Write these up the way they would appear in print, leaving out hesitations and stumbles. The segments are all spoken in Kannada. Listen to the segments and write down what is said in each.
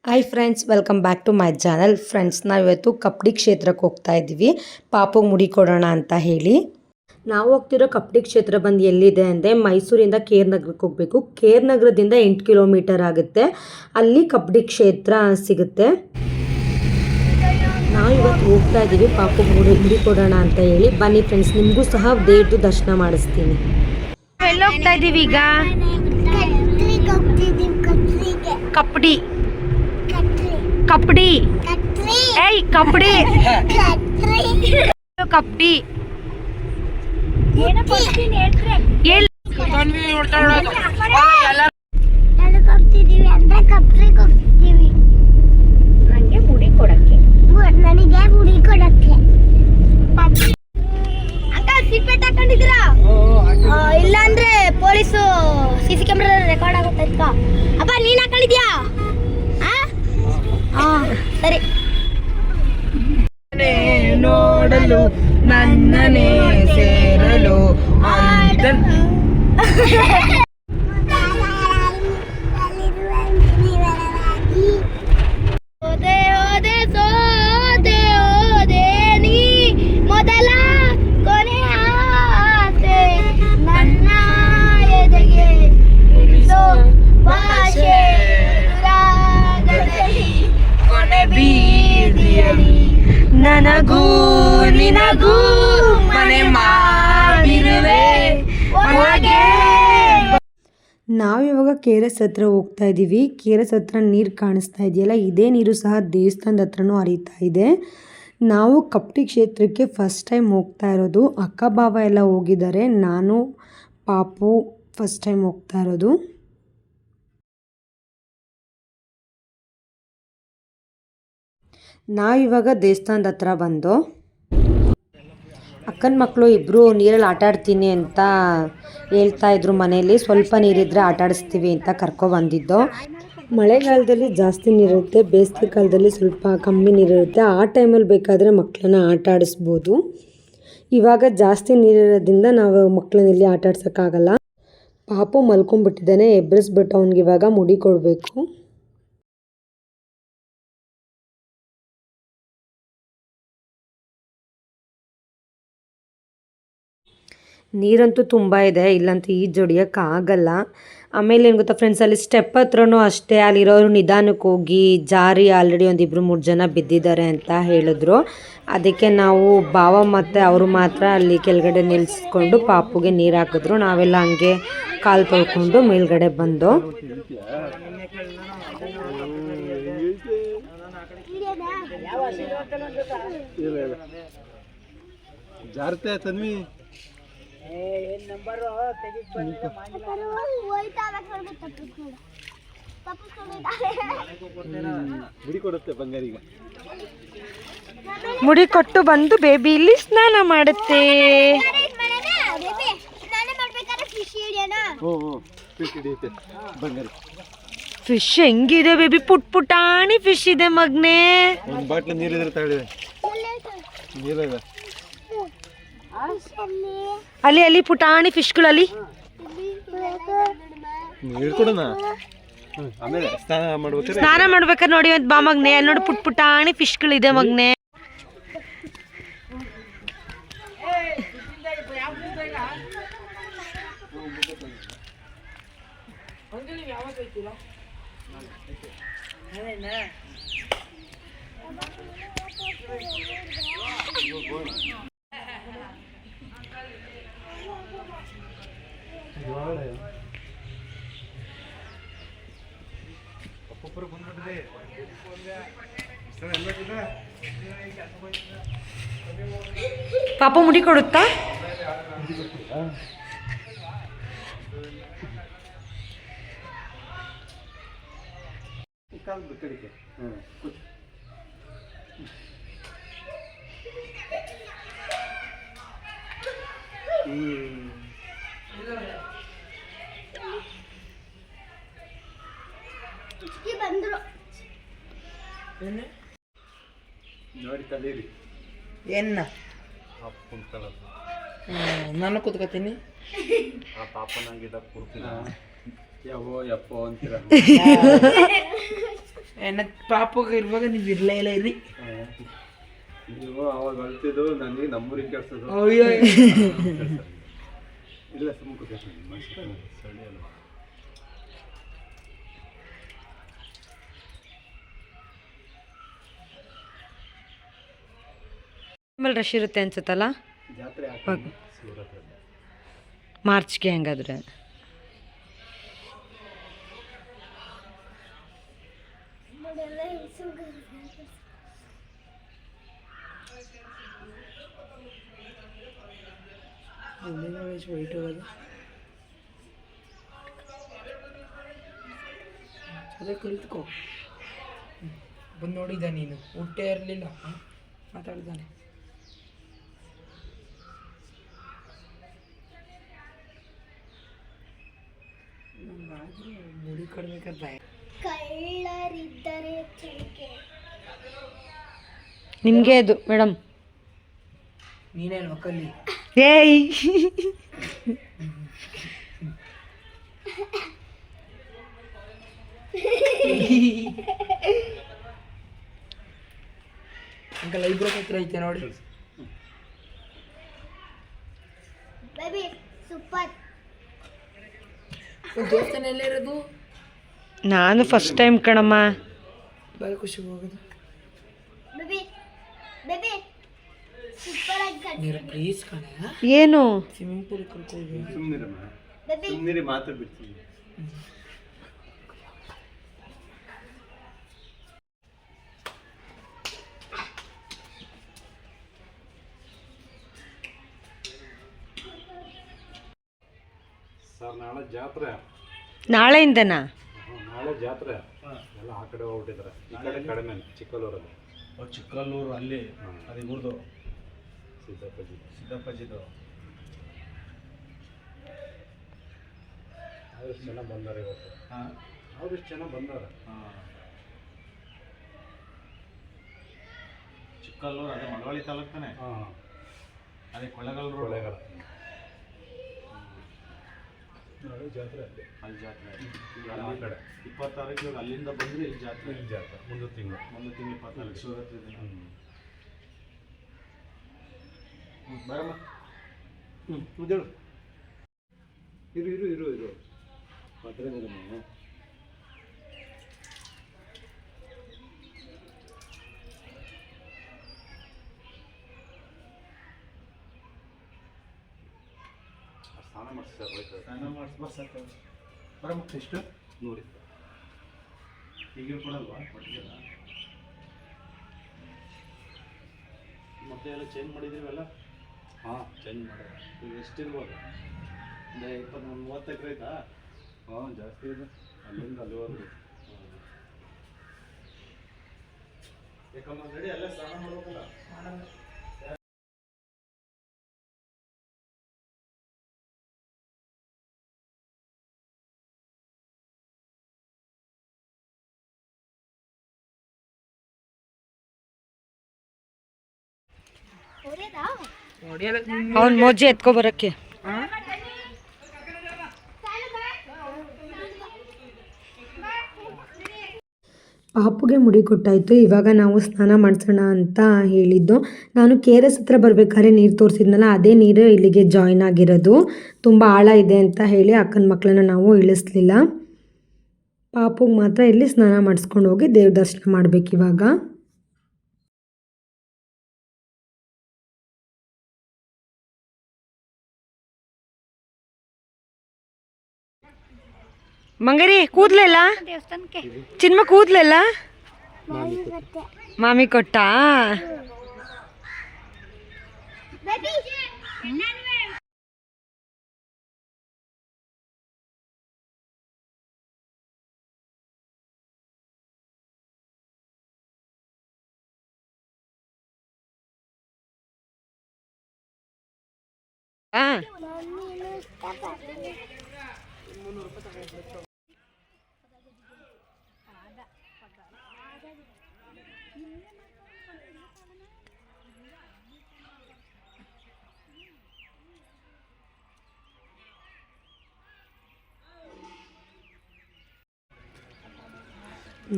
Hi friends, welcome back to my channel. Friends, ನಾವಿವತ್ತು ಕಪ್ಡಿ ಕ್ಷೇತ್ರಕ್ಕೆ ಹೋಗ್ತಾ ಇದ್ದೀವಿ ಪಾಪುಗೆ ಮುಡಿ ಕೊಡೋಣ ಅಂತ ಹೇಳಿ. ನಾವು ಹೋಗ್ತಿರೋ ಕಪ್ಡಿ ಕ್ಷೇತ್ರ ಬಂದು ಎಲ್ಲಿದೆ ಅಂದರೆ ಮೈಸೂರಿಂದ ಕೇರ್ ನಗರಕ್ಕೆ ಹೋಗಬೇಕು. ಕೇರ್ ನಗರದಿಂದ 8 ಕಿಲೋಮೀಟರ್ ಆಗುತ್ತೆ. ಅಲ್ಲಿ ಕಪ್ಡಿ ಕ್ಷೇತ್ರ ಸಿಗುತ್ತೆ. ನಾವು ಇವತ್ತು ಹೋಗ್ತಾ ಇದ್ದೀವಿ ಪಾಪುಗೆ ಮುಡಿ ಕೊಡೋಣ ಅಂತ ಹೇಳಿ. ಬನ್ನಿ ಫ್ರೆಂಡ್ಸ್, ನಿಮಗೂ ಸಹ ದೇವ್ರದ್ದು ದರ್ಶನ ಮಾಡಿಸ್ತೀನಿ. ಎಲ್ಲ ಹೋಗ್ತಾ ಇದ್ದೀವಿ ಈಗ? ಕಪ್ಡಿ ಕಪ್ಡಿ ಏಯ್ ಕಪ್ಡಿ ಕಪ್ಡಿ ನನಗೆ ಮುಡಿ ಕೊಡಕ್ಕೆ ಅಕ್ಕ ಸೀಟ್ ಹಾಕೊಂಡಿದ್ದೀರಾ? ಇಲ್ಲ ಅಂದ್ರೆ ಪೊಲೀಸು CC ಕ್ಯಾಮ್ರಾ ರೆಕಾರ್ಡ್ ಆಗುತ್ತೆ. ಅಪ್ಪ ನೀನ್ ಹಾಕೊಂಡಿದ್ಯಾ? ಸರಿ. ನೋಡಲು ನನ್ನನೇ ಸೇರಲು ಓದೆ ಓದೆ ಸೋದೆ ಓದೆ ನೀ ಮೊದಲ ಕೊನೆ ಆಸೆ ನನ್ನ ಎದೆಗೆ ಇಳಿಸೋ ಭಾಷೆ ಬೀದಿಯಲಿ ನನಗೂ ನಿನಗೂ ಮನೆ ಮಾಡಿರುವೆ. ನಾವಿವಾಗ KRS ಹತ್ರ ಹೋಗ್ತಾ ಇದ್ದೀವಿ. KRS ಹತ್ರ ನೀರು ಕಾಣಿಸ್ತಾ ಇದೆಯಲ್ಲ, ಇದೇ ನೀರು ಸಹ ದೇವಸ್ಥಾನದ ಹತ್ರನೂ ಹರಿತಾ ಇದೆ. ನಾವು ಕಪ್ಡಿ ಕ್ಷೇತ್ರಕ್ಕೆ ಫಸ್ಟ್ ಟೈಮ್ ಹೋಗ್ತಾ ಇರೋದು. ಅಕ್ಕ ಬಾವ ಎಲ್ಲ ಹೋಗಿದ್ದಾರೆ, ನಾನು ಪಾಪು ಫಸ್ಟ್ ಟೈಮ್ ಹೋಗ್ತಾ ಇರೋದು. ನಾವಿವಾಗ ದೇವಸ್ಥಾನದ ಹತ್ರ ಬಂದು ಅಕ್ಕನ ಮಕ್ಕಳು ಇಬ್ಬರು ನೀರಲ್ಲಿ ಆಟ ಆಡ್ತೀನಿ ಅಂತ ಹೇಳ್ತಾ ಇದ್ರು. ಮನೆಯಲ್ಲಿ ಸ್ವಲ್ಪ ನೀರಿದ್ರೆ ಆಟ ಆಡಿಸ್ತೀವಿ ಅಂತ ಕರ್ಕೊಬಂದಿದ್ದು. ಮಳೆಗಾಲದಲ್ಲಿ ಜಾಸ್ತಿ ನೀರಿರುತ್ತೆ, ಬೇಸಿಗೆ ಕಾಲದಲ್ಲಿ ಸ್ವಲ್ಪ ಕಮ್ಮಿ ನೀರಿರುತ್ತೆ. ಆ ಟೈಮಲ್ಲಿ ಬೇಕಾದರೆ ಮಕ್ಕಳನ್ನ ಆಟ ಆಡಿಸ್ಬೋದು. ಇವಾಗ ಜಾಸ್ತಿ ನೀರಿರೋದ್ರಿಂದ ನಾವು ಮಕ್ಕಳನ್ನ ಇಲ್ಲಿ ಆಟ ಆಡ್ಸೋಕ್ಕಾಗಲ್ಲ. ಪಾಪು ಮಲ್ಕೊಂಡ್ಬಿಟ್ಟಿದ್ದಾನೆ, ಎಬ್ಬರಿಸ್ಬಿಟ್ಟು ಅವ್ನಿಗೆ ಇವಾಗ ಮುಡಿ ಕೊಡಬೇಕು. ನೀರಂತೂ ತುಂಬ ಇದೆ, ಇಲ್ಲಂತೂ ಈಜು ಹೊಡಿಯೋಕ್ಕಾಗಲ್ಲ. ಆಮೇಲೆ ಏನು ಗೊತ್ತಾ ಫ್ರೆಂಡ್ಸ್, ಅಲ್ಲಿ ಸ್ಟೆಪ್ ಹತ್ರನೂ ಅಷ್ಟೇ, ಅಲ್ಲಿರೋರು ನಿಧಾನಕ್ಕೆ ಹೋಗಿ ಜಾರಿ ಆಲ್ರೆಡಿ 1-2-3 ಜನ ಬಿದ್ದಿದ್ದಾರೆ ಅಂತ ಹೇಳಿದ್ರು. ಅದಕ್ಕೆ ನಾವು ಭಾವ ಮತ್ತು ಅವರು ಮಾತ್ರ ಅಲ್ಲಿ ಕೆಳಗಡೆ ನಿಲ್ಲಿಸ್ಕೊಂಡು ಪಾಪುಗೆ ನೀರು ಹಾಕಿದ್ರು. ನಾವೆಲ್ಲ ಹಂಗೆ ಕಾಲು ತೊಳ್ಕೊಂಡು ಮೇಲ್ಗಡೆ ಬಂದು ಮುಡಿ ಕೊಟ್ಟು ಬಂದು ಬೇಬಿ ಇಲ್ಲಿ ಸ್ನಾನ ಮಾಡುತ್ತೆ. ಫಿಶ್ ಹೆಂಗಿದೆ ಬೇಬಿ? ಪುಟಾಣಿ ಫಿಶ್ ಇದೆ ಮಗ್ನೆ. ಅಲ್ಲಿ ಅಲ್ಲಿ ಪುಟಾಣಿ ಫಿಶ್ಗಳಲ್ಲಿ ಸ್ನಾನ ಮಾಡ್ಬೇಕಾದ್ರೆ ನೋಡಿ ಬಾ ಮಗ್ನೆ, ಅಲ್ಲಿ ನೋಡಿ ಪುಟಾಣಿ ಫಿಶ್ಗಳಿದೆ ಮಗ್ನೆ. ಪಾಪ ಮುಡಿ ಕೊಡುತ್ತಾ? ಬಂದ್ರು ನೋಡಿ ತಲೀರಿ ಏನ ನಾನು ಕೂತ್ಕೋತೀನಿ. ಏನ ಪಾಪಗೆ ಇರುವಾಗ ನೀವು ಇರ್ಲೇ ಇಲ್ಲ ಇರಿ. ನೀವು ಅವಾಗ ಅಳ್ತಿದ್ದು ನನಗೆ ನಮ್ಮೂರಿಗೆ ಕೇಳಿಸೋದು. ಅಯ್ಯೋ ಇಲ್ಲ ಸುಮ್ಮನೆ ಸಳಿ ಅಲ್ಲ. ಆಮೇಲೆ ರಶ್ ಇರುತ್ತೆ ಅನ್ಸುತ್ತಲ್ಲ ಜಾತ್ರೆ ಮಾರ್ಚ್ಗೆ ಹಂಗಾದ್ರೆ. ವೈಟ್ ಹೋಗೋದು ಅದೇ ಕಲ್ತ್ಕೋ. ಬಂದು ನೋಡಿದ್ದ ನೀನು ಊಟೇ ಇರಲಿಲ್ಲ ಮಾತಾಡಿದ್ದಾನೆ. ಮುಡಿ ಕಡಿಮೆ ನಿಮಗೆ ಅದು ಮೇಡಮ್. ನೀನೇ ಮಕ್ಕಲ್ಲಿ ಏಯ್ ಅಂಕಲ್ ಐಬ್ರೋ ಹತ್ರ ಐತೆ ನೋಡಿ. ದೇವಸ್ಥಾನ ಎಲ್ಲ ಇರೋದು? ನಾನು ಫಸ್ಟ್ ಟೈಮ್ ಕಣಮ್ಮ. ಭಾಳ ಖುಷಿ ಹೋಗೋದು. ನೀರು ಪ್ಲೀಸ್ ಕಣ. ಏನು ಸ್ವಿಮ್ಮಿಂಗ್ ಪೂಲ್ ಕರ್ಕೊಂಡು ಸುಮ್ಮನೆ ಮಾತಾಡ್ಬಿಡ್ತೀನಿ. ಸರ್ ನಾಳೆ ಜಾತ್ರೆ. ನಾಳೆಯಿಂದನಾ? ನಾಳೆ ಜಾತ್ರೆ ಎಲ್ಲ ಆ ಕಡೆ ಹೋಗ್ಬಿಟ್ಟಿದ್ದಾರೆ. ಈ ಕಡೆ ಕಡಿಮೆ ಚಿಕ್ಕಲ್ಲೂರಲ್ಲಿ. ಚಿಕ್ಕಲ್ಲೂರು ಅಲ್ಲಿ ಅದು ಇವ್ರದ್ದು ಸಿದ್ದಪ್ಪಾಜಿದು. ಅವ್ರಿಷ್ಟು ಜನ ಬಂದಾರೆ ಇವತ್ತು. ಅವ್ರಿಷ್ಟು ಜನ ಬಂದಾರೆ. ಚಿಕ್ಕಲ್ಲೂರು ಅದೇ ಮಳವಳ್ಳಿ ತಾಲೂಕು ತಾನೆ. ಅದೇ ಕೊಳ್ಳೇಗಾಲ. ನಾಳೆ ಜಾತ್ರೆ ಅಲ್ಲಿ ಜಾತ್ರೆ ಆ ಕಡೆ 20 ತಾರೀಕು ಅಲ್ಲಿಂದ ಬಂದರೆ ಇಲ್ಲಿ ಜಾತ್ರೆ ಮುಂದೆ ತಿಂಗಳು 24 ಶಿವರಾತ್ರಿ ದಿನ. ಬರಮ್ಮ. ಮುದ್ದೇಳು ಇರು ಭದ್ರನಿರಮ್ಮ. ಸ್ನಾನ ಮಾಡಿಸ್ತಾರೆ. ಸ್ನಾನ ಮಾಡಿಸ್ಬಾರ್ದು. ಬರಮ್ಮ. ಎಷ್ಟು? 100. ಈಗಿನ ಕೊಡಲ್ವಾ? ಕೊಟ್ಟಿಲ್ಲ. ಮತ್ತೆ ಎಲ್ಲ ಚೇಂಜ್ ಮಾಡಿದ್ದೀವಲ್ಲ? ಹಾಂ ಚೇಂಜ್ ಮಾಡಿದ್ರೆ ಈಗ ಎಷ್ಟಿರ್ಬೋದು? ಒಂದು 20-30 ಎಕರೆ ಆಯ್ತಾ? ಹಾಂ ಜಾಸ್ತಿ ಇದೆ. ಅಲ್ಲಿಂದ ಅಲ್ಲಿವರೆಗೂ. ಯಾಕಮ್ಮ ರೆಡಿ ಅಲ್ಲೇ ಸ್ನಾನ ಮಾಡ್ಬೇಕಲ್ಲ. ಅವ್ನು ಮೋಜಿ ಎತ್ಕೊ ಬರಕ್ಕೆ. ಪಾಪುಗೆ ಮುಡಿ ಕೊಟ್ಟಾಯಿತು. ಇವಾಗ ನಾವು ಸ್ನಾನ ಮಾಡಿಸೋಣ ಅಂತ ಹೇಳಿದ್ದು. ನಾನು KRS ಹತ್ರ ಬರಬೇಕಾದ್ರೆ ನೀರು ತೋರಿಸಿದ್ನಲ್ಲ, ಅದೇ ನೀರು ಇಲ್ಲಿಗೆ ಜಾಯ್ನ್ ಆಗಿರೋದು. ತುಂಬ ಆಳ ಇದೆ ಅಂತ ಹೇಳಿ ಅಕ್ಕನ ಮಕ್ಕಳನ್ನ ನಾವು ಇಳಿಸ್ಲಿಲ್ಲ. ಪಾಪುಗೆ ಮಾತ್ರ ಇಲ್ಲಿ ಸ್ನಾನ ಮಾಡಿಸ್ಕೊಂಡು ಹೋಗಿ ದೇವ್ರ ದರ್ಶನ ಮಾಡಬೇಕಿವಾಗ. ಮಂಗರಿ ಕೂದ್ಲೆಲ್ಲ ಚಿನ್ಮ ಕೂದ್ಲೆಲ್ಲ ಮಾಮಿ ಕೊಟ್ಟ.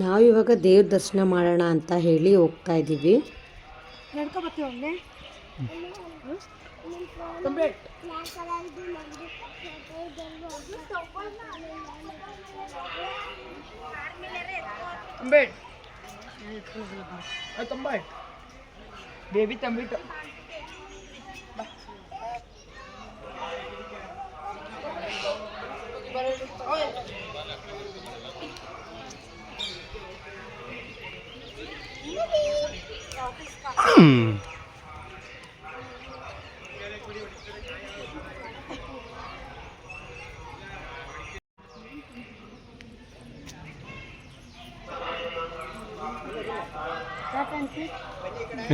ನಾವಿವಾಗ ದೇವ್ರ ದರ್ಶನ ಮಾಡೋಣ ಅಂತ ಹೇಳಿ ಹೋಗ್ತಾ ಇದ್ದೀವಿ. ನಡ್ಕೊ ಬರ್ತೀವಿ ಒಮ್ಮೆ. ಬೇಬಿ ತಂಬಿಟ್ಟು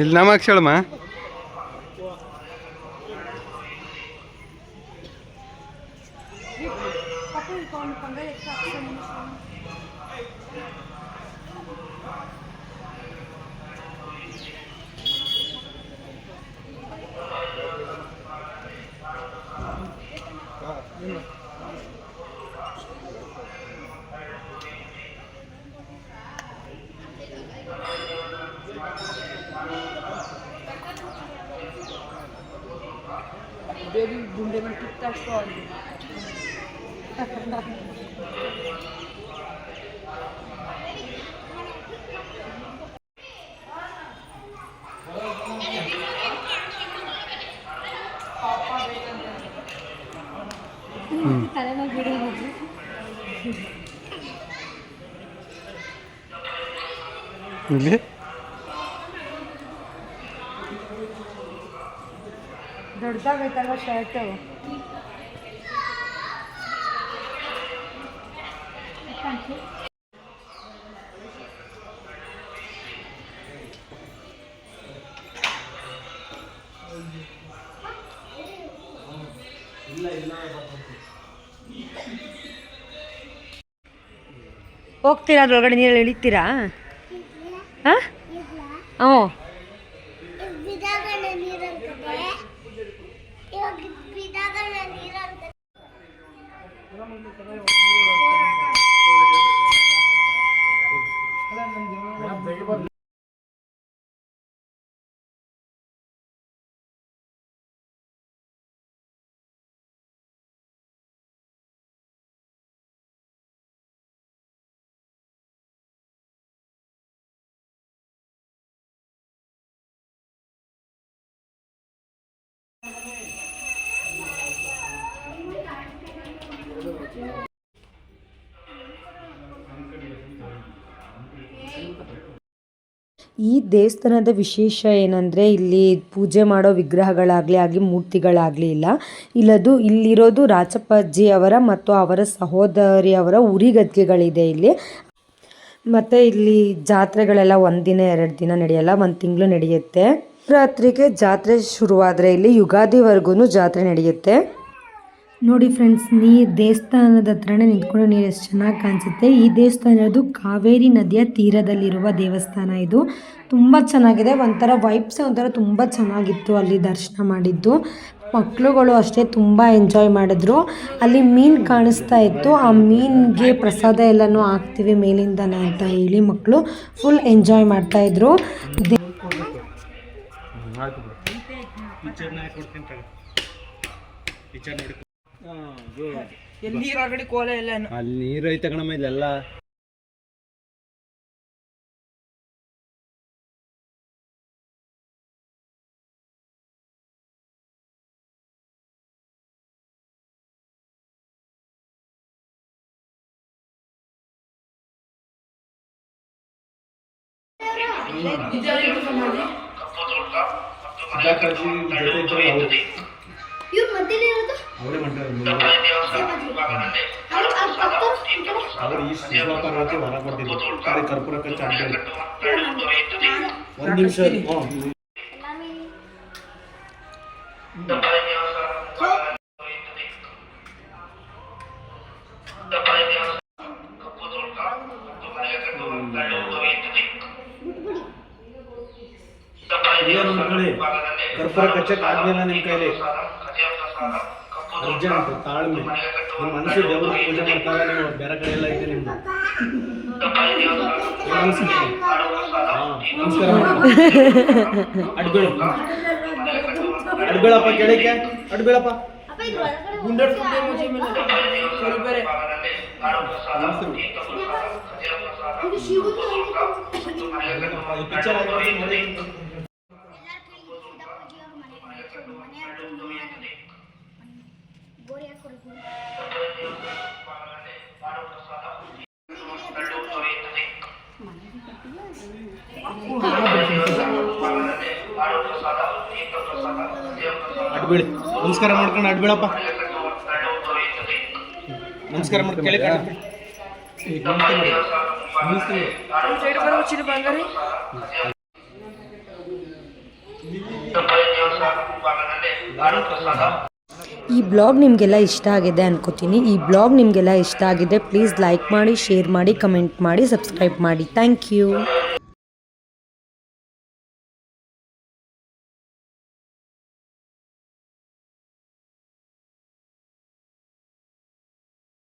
ಇಲ್ಲಿ ನಮ್ಮ ಅಕ್ಷಳಮ್ಮ ಬೇಬಿ ಗುಂಡೆ ಮೇಲೆ ಕಿತ್ತಾಕ್ಸ್ಕೊ ಅಲ್ಲಿ. ಇಲ್ಲಿ ದೊಡ್ಡದಾಗೈತಲ್ವ ಶರ್ಟು. ಹೋಗ್ತೀರಾ ಅದ್ರೊಳಗಡೆ ನೀರಲ್ಲಿ ಇಳಿತೀರಾ? ಹಾಂ ಹ್ಞೂ. ಈ ದೇವಸ್ಥಾನದ ವಿಶೇಷ ಏನಂದರೆ ಇಲ್ಲಿ ಪೂಜೆ ಮಾಡೋ ವಿಗ್ರಹಗಳಾಗಲಿ ಆಗಲಿ ಮೂರ್ತಿಗಳಾಗಲಿ ಇಲ್ಲ. ಇಲ್ಲಿರೋದು ರಾಚಪ್ಪಾಜಿ ಅವರ ಮತ್ತು ಅವರ ಸಹೋದರಿಯವರ ಉರಿಗದ್ದಿಗೆಗಳಿದೆ ಇಲ್ಲಿ. ಮತ್ತು ಇಲ್ಲಿ ಜಾತ್ರೆಗಳೆಲ್ಲ 1 ದಿನ 2 ದಿನ ನಡೆಯಲ್ಲ, 1 ತಿಂಗಳು ನಡೆಯುತ್ತೆ. ರಾತ್ರಿಗೆ ಜಾತ್ರೆ ಶುರುವಾದರೆ ಇಲ್ಲಿ ಯುಗಾದಿವರೆಗೂ ಜಾತ್ರೆ ನಡೆಯುತ್ತೆ. ನೋಡಿ ಫ್ರೆಂಡ್ಸ್, ದೇವಸ್ಥಾನದ ಹತ್ರನೇ ನಿಂತ್ಕೊಂಡು ನೀರು ಎಷ್ಟು ಚೆನ್ನಾಗಿ ಕಾಣಿಸುತ್ತೆ. ಈ ದೇವಸ್ಥಾನ ಇರೋದು ಕಾವೇರಿ ನದಿಯ ತೀರದಲ್ಲಿರುವ ದೇವಸ್ಥಾನ. ಇದು ತುಂಬ ಚೆನ್ನಾಗಿದೆ. ಒಂಥರ ವೈಬ್ಸೇ ಒಂಥರ ತುಂಬ ಚೆನ್ನಾಗಿತ್ತು ಅಲ್ಲಿ ದರ್ಶನ ಮಾಡಿದ್ದು. ಮಕ್ಕಳುಗಳು ಅಷ್ಟೇ ತುಂಬ ಎಂಜಾಯ್ ಮಾಡಿದ್ರು. ಅಲ್ಲಿ ಮೀನು ಕಾಣಿಸ್ತಾ ಇತ್ತು. ಆ ಮೀನಿಗೆ ಪ್ರಸಾದ ಎಲ್ಲನೂ ಹಾಕ್ತೀವಿ ಮೇಲಿಂದನೇ ಅಂತ ಹೇಳಿ ಮಕ್ಕಳು ಫುಲ್ ಎಂಜಾಯ್ ಮಾಡ್ತಾಯಿದ್ರು. ನೀರೊಳಗಡೆ ಕೋಲೆ ಎಲ್ಲ ಅಲ್ಲಿ ನೀರು ಐತೆ ಕಣಮ್ಮ ಇಲ್ಲೆಲ್ಲ. ಕರ್ಪೂರ ಒಂದು ನಿಮಿಷ ಕರ್ಪೂರ ಕಚ್ಚಕ್ ಆಗ್ಲಿಲ್ಲ ನಿಮ್ ಕೈಲಿ ಅರ್ಜೆಂಟ್ ತಾಳ್ಮೆ. ನಿಮ್ಮ ಮನಸ್ಸು ದೇವ್ರ ಪೂಜೆ ಮಾಡ್ತಾರೆ, ನೀವು ಬೇರೆ ಕಡೆ ಎಲ್ಲ ಇದೆ ನಿಮ್ದು. ನಮಸ್ಕಾರ ಅಡ್ಬೇಳಪ್ಪ ಕೆಳಕ್ಕೆ ಅಡ್ಬೇಳಪ್ಪ ಅಪ್ಪ ಇದು ಒಳಗಡೆ ಗುಂಡರ್ ಗುಂಡೆ ಮುಜಿ ಮೇಲೆ ಸ್ವಲ್ಪ ಬೇರೆ ಇದು ಶಿವದು ಪಿಕ್ಚರ್ ಎಲ್ಲಾರ ಕೈಗೆ ಸಿದ್ದಪ್ಪಾಜಿ ಅವ್ರ ಮನೆ ಗೋರಿ ಹಾಕೊಡ್ತೀನಿ ಅಡ್ಬೇಳಿ ನಮಸ್ಕಾರ ಮಾಡ್ಕೊಂಡು ಅಡ್ಬೇಳಪ್ಪ ನಮಸ್ಕಾರ ಮಾಡ್ಕೊಂಡು ಕೆಳಗೆ ಸೈಡ್ ಬರೋ ಚಿನ್ನ ಬಂಗಾರಿ ಈ ಬ್ಲಾಗ್ ನಿಮಗೆಲ್ಲ ಇಷ್ಟ ಆಗಿದೆ ಅನ್ಕೋತೀನಿ. ಈ ಬ್ಲಾಗ್ ನಿಮಗೆಲ್ಲ ಇಷ್ಟ ಆಗಿದೆ ಪ್ಲೀಸ್ ಲೈಕ್ ಮಾಡಿ, ಶೇರ್ ಮಾಡಿ, ಕಮೆಂಟ್ ಮಾಡಿ, ಸಬ್ಸ್ಕ್ರೈಬ್ ಮಾಡಿ. Thank you.